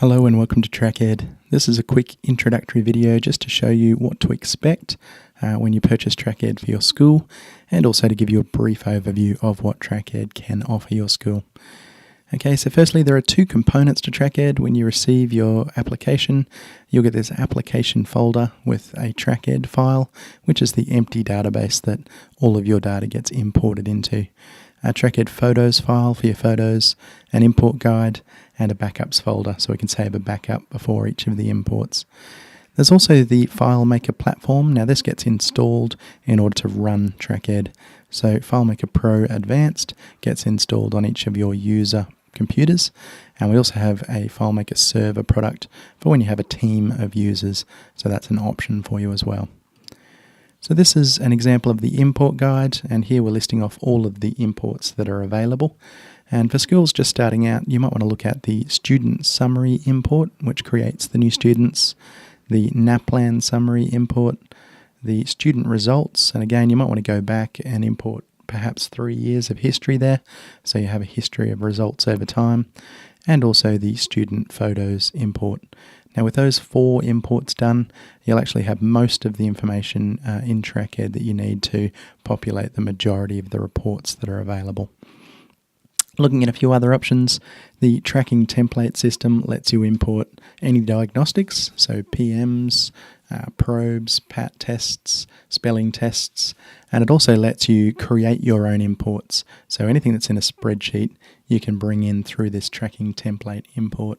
Hello and welcome to TrackEd. This is a quick introductory video just to show you what to expect when you purchase TrackEd for your school, and also to give you a brief overview of what TrackEd can offer your school. Okay, so firstly, there are two components to TrackEd. When you receive your application, you'll get this application folder with a TrackEd file, which is the empty database that all of your data gets imported into. A TrackEd photos file for your photos, an import guide, and a backups folder, so we can save a backup before each of the imports. There's also the FileMaker platform. Now this gets installed in order to run TrackEd. So FileMaker Pro Advanced gets installed on each of your user computers, and we also have a FileMaker server product for when you have a team of users, so that's an option for you as well. So this is an example of the import guide, and here we're listing off all of the imports that are available. And for schools just starting out, you might want to look at the student summary import, which creates the new students, the NAPLAN summary import, the student results, and again you might want to go back and import perhaps 3 years of history there, so you have a history of results over time, and also the student photos import. Now with those 4 imports done, you'll actually have most of the information in TrackEd that you need to populate the majority of the reports that are available. Looking at a few other options, the tracking template system lets you import any diagnostics, so PMs, probes, PAT tests, spelling tests, and it also lets you create your own imports. So anything that's in a spreadsheet, you can bring in through this tracking template import.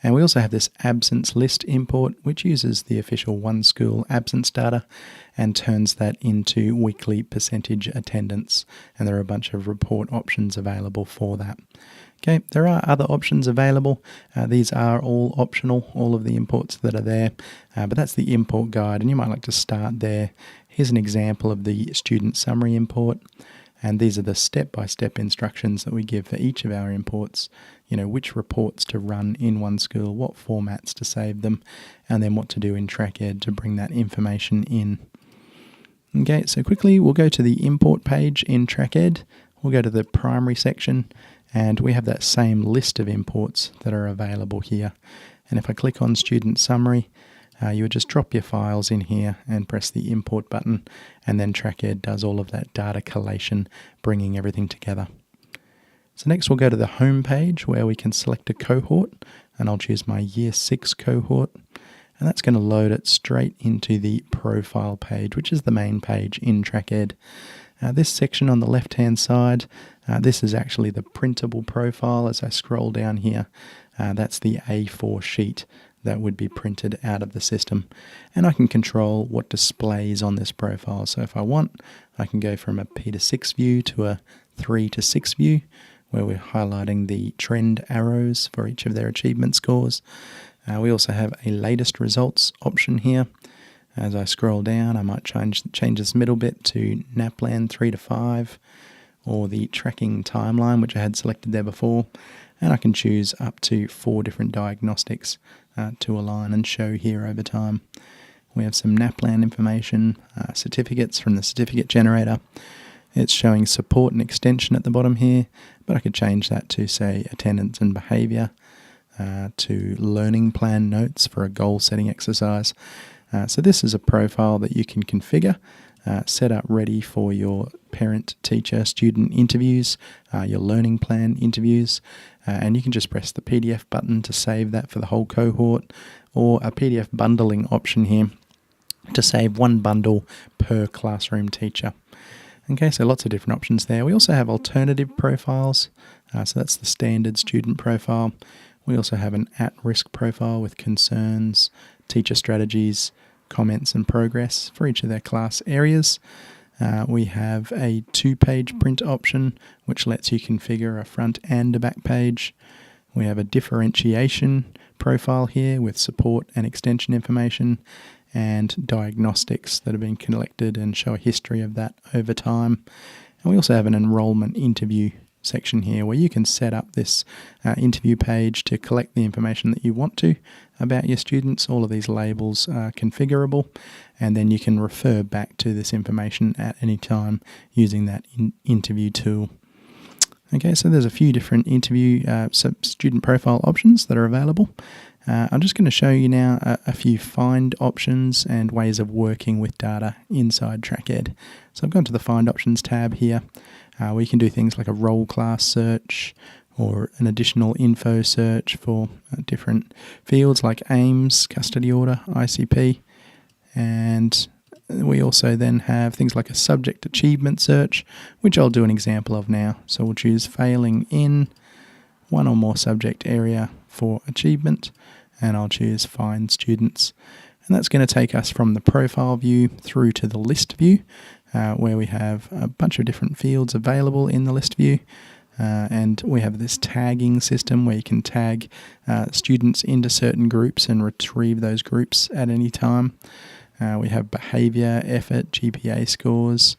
And we also have this absence list import, which uses the official One School absence data and turns that into weekly percentage attendance. And there are a bunch of report options available for that. Okay, there are other options available. These are all optional, all of the imports that are there, but that's the import guide, and you might like to start there. Here's an example of the student summary import. And these are the step-by-step instructions that we give for each of our imports. You know, which reports to run in One School, what formats to save them, and then what to do in TrackEd to bring that information in. Okay, so quickly we'll go to the import page in TrackEd. We'll go to the primary section, and we have that same list of imports that are available here. And if I click on Student Summary, you would just drop your files in here and press the import button, and then TrackEd does all of that data collation, bringing everything together. So next we'll go to the home page where we can select a cohort, and I'll choose my Year 6 cohort, and that's going to load it straight into the profile page, which is the main page in TrackEd. This section on the left hand side, this is actually the printable profile. As I scroll down here, that's the A4 sheet that would be printed out of the system, and I can control what displays on this profile. So if I want, I can go from a P/6 view to a 3/6 view, where we're highlighting the trend arrows for each of their achievement scores. We also have a latest results option here. As I scroll down, I might change this middle bit to NAPLAN 3 to 5, or the tracking timeline, which I had selected there before, and I can choose up to 4 different diagnostics to align and show here over time. We have some NAPLAN information, certificates from the certificate generator. It's showing support and extension at the bottom here, but I could change that to, say, attendance and behaviour, to learning plan notes for a goal setting exercise. So this is a profile that you can configure, set up ready for your parent, teacher, student interviews, your learning plan interviews, and you can just press the PDF button to save that for the whole cohort, or a PDF bundling option here to save 1 bundle per classroom teacher. Okay, so lots of different options there. We also have alternative profiles, so that's the standard student profile. We also have an at-risk profile with concerns, teacher strategies, comments and progress for each of their class areas. We have a 2-page print option, which lets you configure a front and a back page. We have a differentiation profile here with support and extension information, and diagnostics that have been collected and show a history of that over time. And we also have an enrollment interview section here where you can set up this interview page to collect the information that you want to about your students. All of these labels are configurable, and then you can refer back to this information at any time using that interview tool. Okay, so there's a few different interview student profile options that are available. I'm just going to show you now a few find options and ways of working with data inside TrackEd. So I've gone to the Find Options tab here, where you can do things like a role class search or an additional info search for different fields like AIMS, custody order, ICP, and we also then have things like a subject achievement search, which I'll do an example of now. So we'll choose failing in one or more subject area for achievement, and I'll choose find students. And that's going to take us from the profile view through to the list view, where we have a bunch of different fields available in the list view. And we have this tagging system where you can tag students into certain groups and retrieve those groups at any time. We have behaviour, effort, GPA scores.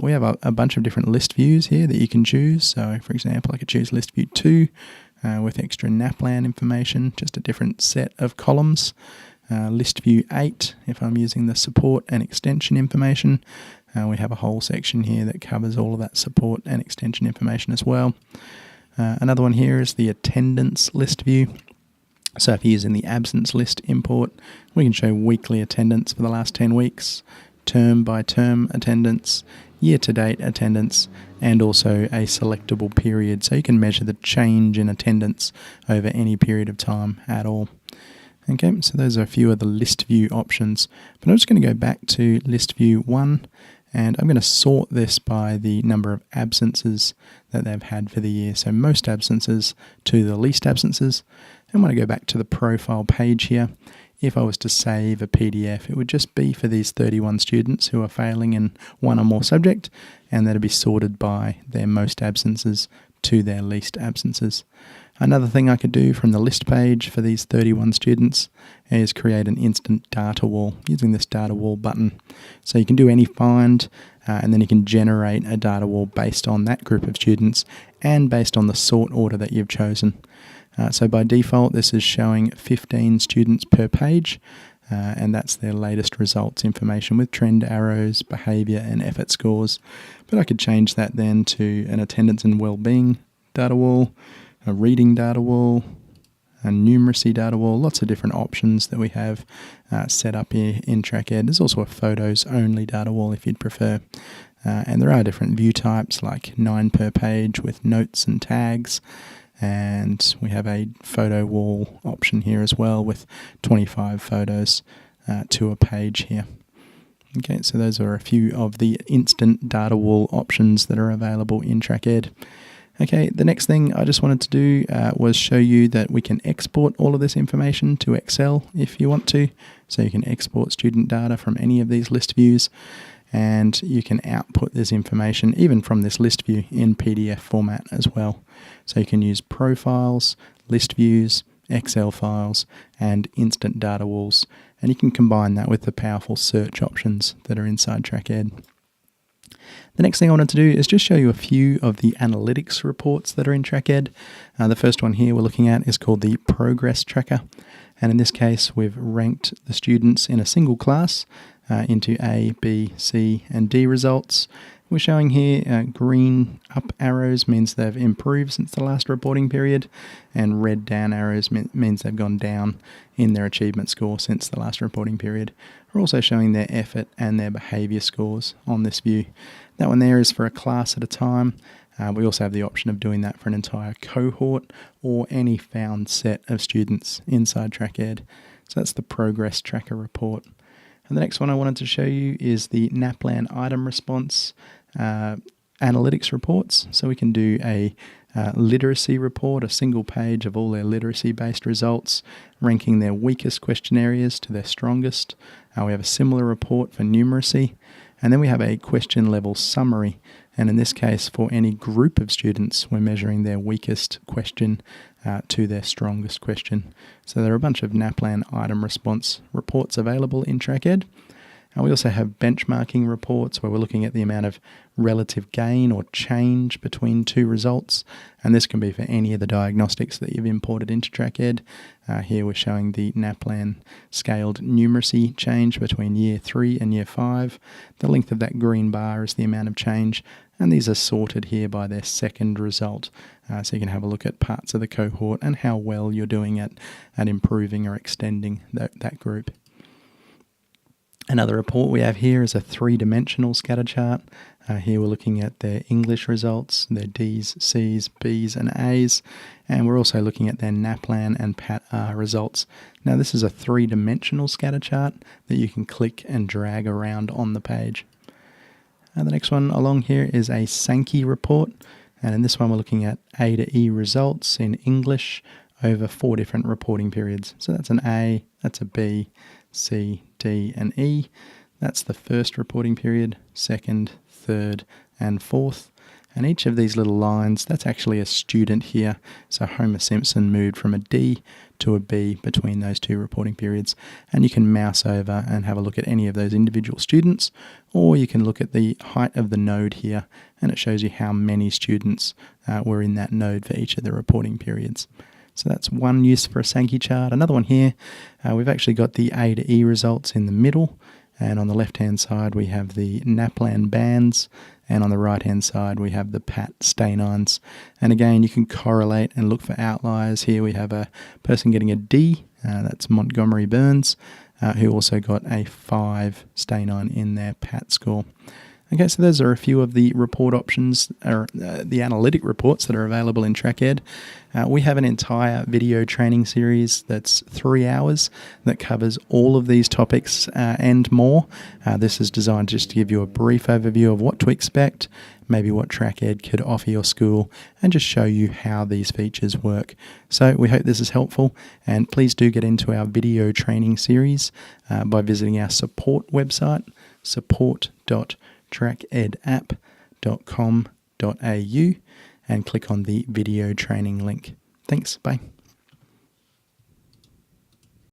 We have a bunch of different list views here that you can choose. So, for example, I could choose list view 2 with extra NAPLAN information, just a different set of columns. List view 8, if I'm using the support and extension information. We have a whole section here that covers all of that support and extension information as well. Another one here is the attendance list view. So if you're using the absence list import, we can show weekly attendance for the last 10 weeks, term by term attendance, year-to-date attendance, and also a selectable period. So you can measure the change in attendance over any period of time at all. Okay, so those are a few of the list view options. But I'm just going to go back to list view 1, and I'm going to sort this by the number of absences that they've had for the year. So most absences to the least absences. And when I go back to the profile page here, if I was to save a PDF, it would just be for these 31 students who are failing in one or more subject, and that'd be sorted by their most absences to their least absences. Another thing I could do from the list page for these 31 students is create an instant data wall using this data wall button. So you can do any find, and then you can generate a data wall based on that group of students and based on the sort order that you've chosen. So by default, this is showing 15 students per page, and that's their latest results information with trend arrows, behaviour and effort scores. But I could change that then to an attendance and wellbeing data wall, a reading data wall, a numeracy data wall, lots of different options that we have set up here in TrackEd. There's also a photos only data wall if you'd prefer. And there are different view types like 9 per page with notes and tags. And we have a photo wall option here as well with 25 photos to a page here. Okay, so those are a few of the instant data wall options that are available in TrackEd. Okay, the next thing I just wanted to do was show you that we can export all of this information to Excel if you want to. So you can export student data from any of these list views, and you can output this information even from this list view in PDF format as well. So you can use profiles, list views, Excel files, and instant data walls, and you can combine that with the powerful search options that are inside TrackEd. The next thing I wanted to do is just show you a few of the analytics reports that are in TrackEd. The first one here we're looking at is called the Progress Tracker, and in this case we've ranked the students in a single class into A, B, C and D results. We're showing here green up arrows means they've improved since the last reporting period, and red down arrows means they've gone down in their achievement score since the last reporting period. We're also showing their effort and their behaviour scores on this view. That one there is for a class at a time. We also have the option of doing that for an entire cohort or any found set of students inside TrackEd. So that's the Progress Tracker report. And the next one I wanted to show you is the NAPLAN item response analytics reports. So we can do a literacy report, a single page of all their literacy-based results, ranking their weakest question areas to their strongest. We have a similar report for numeracy. And then we have a question level summary. And in this case, for any group of students, we're measuring their weakest question to their strongest question. So there are a bunch of NAPLAN item response reports available in TrackEd. And we also have benchmarking reports where we're looking at the amount of relative gain or change between two results. And this can be for any of the diagnostics that you've imported into TrackEd. Here we're showing the NAPLAN scaled numeracy change between year 3 and year 5. The length of that green bar is the amount of change And these are sorted here by their second result. So you can have a look at parts of the cohort and how well you're doing at improving or extending that group. Another report we have here is a three-dimensional scatter chart. Here we're looking at their English results, their Ds, Cs, Bs and As, and we're also looking at their NAPLAN and PAT-R results. Now this is a three-dimensional scatter chart that you can click and drag around on the page. The next one along here is a Sankey report, and in this one we're looking at A to E results in English over 4 different reporting periods. So that's an A, that's a B, C, D and E. That's the first reporting period, second, third and fourth. And each of these little lines, that's actually a student here. So Homer Simpson moved from a D to a B between those 2 reporting periods. And you can mouse over and have a look at any of those individual students, or you can look at the height of the node here, and it shows you how many students were in that node for each of the reporting periods. So that's one use for a Sankey chart. Another one here, we've actually got the A to E results in the middle, and on the left-hand side we have the NAPLAN bands, and on the right-hand side we have the PAT stanines. And again, you can correlate and look for outliers. Here we have a person getting a D, that's Montgomery Burns, who also got a 5 stanine in their PAT score. Okay, so those are a few of the report options, or the analytic reports that are available in TrackEd. We have an entire video training series that's 3 hours that covers all of these topics and more. This is designed just to give you a brief overview of what to expect, maybe what TrackEd could offer your school, and just show you how these features work. So we hope this is helpful, and please do get into our video training series by visiting our support website, support.trackedapp.com.au, and click on the video training link. Thanks, bye.